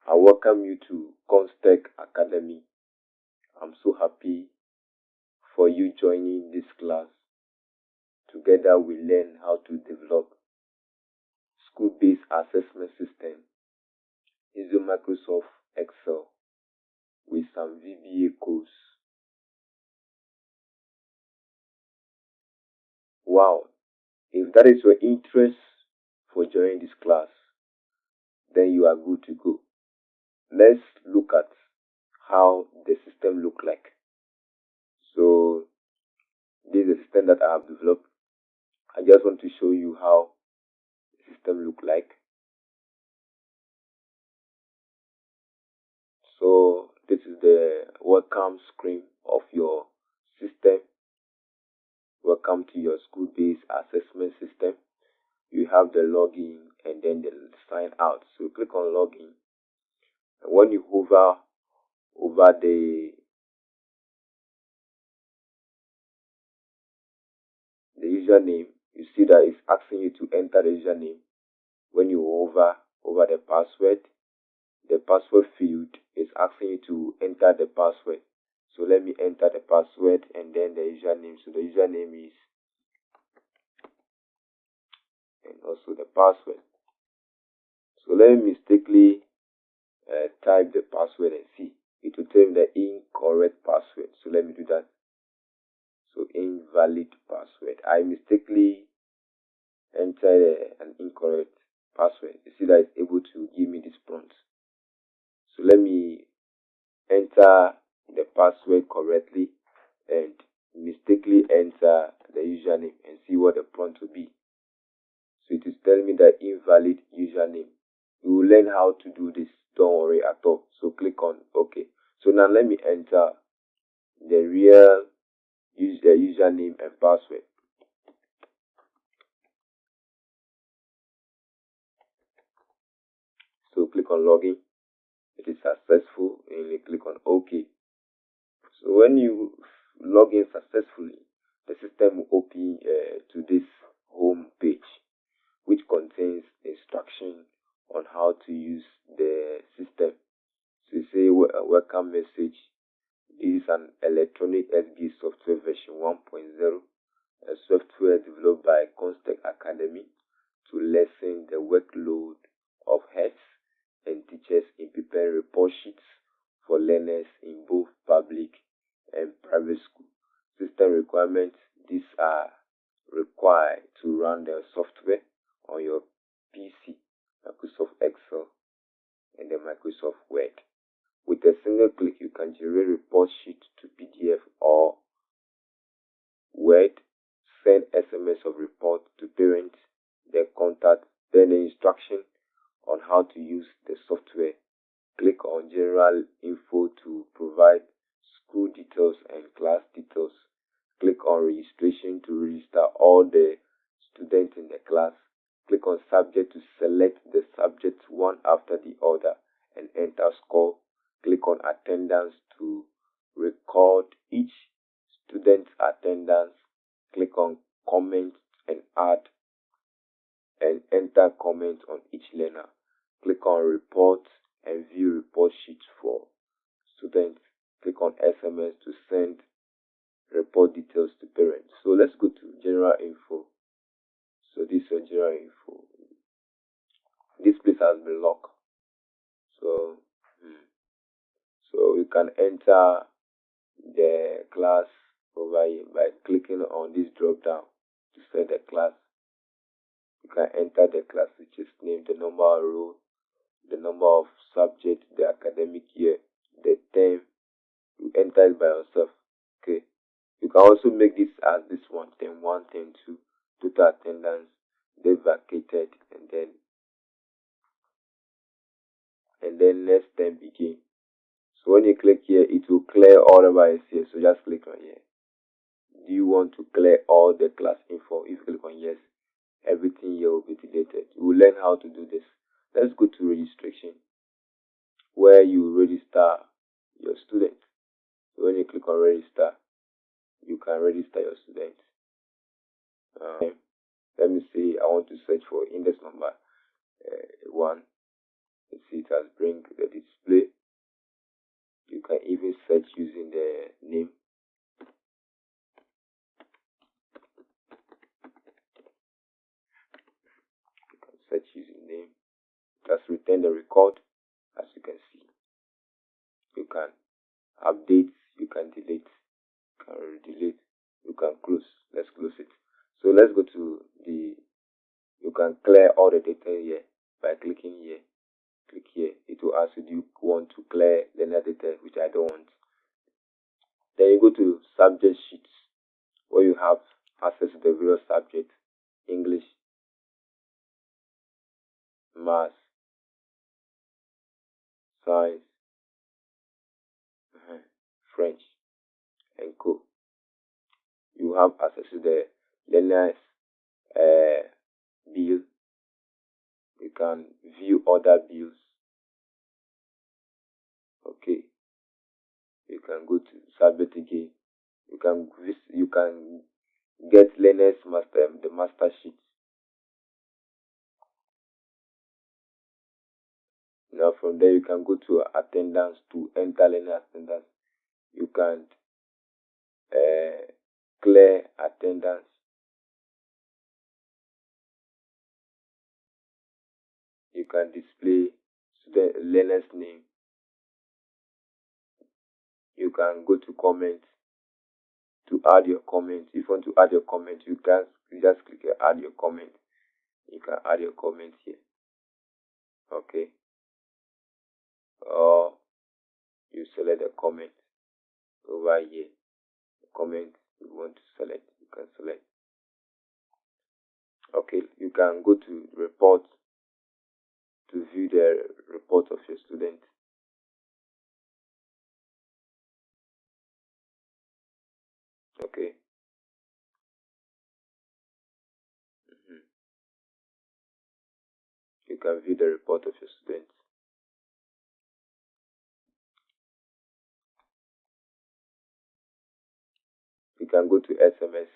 I welcome you to Constech Academy. I'm so happy for you joining this class. Together we learn how to develop school-based assessment system using Microsoft Excel with some VBA codes. Wow, if that is your interest for joining this class, then you are good to go. Let's look at how the system look like. So this is a system that I have developed. I just want to show you how the system look like. So this is the welcome screen of your system. Welcome to your school-based assessment system. You have the login and then the sign out. So click on login. And when you hover over the username, you see that it's asking you to enter the username. When you hover over the password field is asking you to enter the password. So let me enter the password and then the username. So the username is, and also the password. So let me mistakenly type the password and see. It will tell me the incorrect password. So let me do that. So invalid password. I mistakenly entered an incorrect password. You see that it's able to give me this prompt. So let me enter the password correctly and mistakenly enter the username and see what the prompt will be. So it is telling me that invalid username. You will learn how to do this. Don't worry at all. So click on OK. So now let me enter the real username and password. So click on login. It is successful and you click on OK. So when you log in successfully, the system will open to this home page, which contains instruction on how to use the system. So you say a welcome message. This is an electronic SBA software version 1.0, a software developed by Constech Academy to lessen the workload of heads and teachers in preparing report sheets for learners in both public and private school. System requirements. These are required to run the software on your PC, Microsoft Excel, and the Microsoft Word. With a single click, you can generate report sheet to PDF or Word, send SMS of report to parents, their contact, then the instruction on how to use the software. Click on General Info to provide school details and class details. Click on Registration to register all the students in the class. Click on Subject to select the subjects one after the other and enter score. Click on Attendance to record each student's attendance. Click on Comment and add and enter comments on each learner. Click on Report and view report sheets for students. Click on SMS to send report details to parents. So let's go to General Info. So this is your General Info. This place has been locked. So you can enter the class over here by clicking on this drop down to set the class. You can enter the class, which is name, the number of row, the number of subjects, the academic year, the term. You enter it by yourself. Okay. You can also make this as this one, term 1, term 2, total attendance, they vacated, and then next term begin. So when you click here, it will clear all the bias here. So just click on here. Do you want to clear all the class info? If you click on yes, everything here will be deleted. You will learn how to do this. Let's go to registration, where you register your student. So when you click on register, you can register your student. Let me see. I want to search for index number 1. Let's see it has bring the display. You can even search using the name. You can search using name. It has retained the record, as you can see. You can update, you can delete, you can delete, you can close. Let's close it. So let's go to the, you can clear all the data here by clicking here. Click here. It will ask you, do you want to clear learner data, which I don't want. Then you go to subject sheets, where you have access to the various subjects: English, math, science, French, and co. You have access to the learner's bill. You can view other bills. Okay. You can go to subject again. You can get learner's master, the master sheet. Now from there you can go to attendance to enter learner attendance. You can clear attendance. You can display student learner's name. You can go to comment to add your comment. If you want to add your comment, you just click add your comment. You can add your comment here. Okay. Or you select the comment over here. The comment you want to select, you can select. Okay, you can go to report to view the report of your student. Okay. You can view the report of your student. You can go to SMS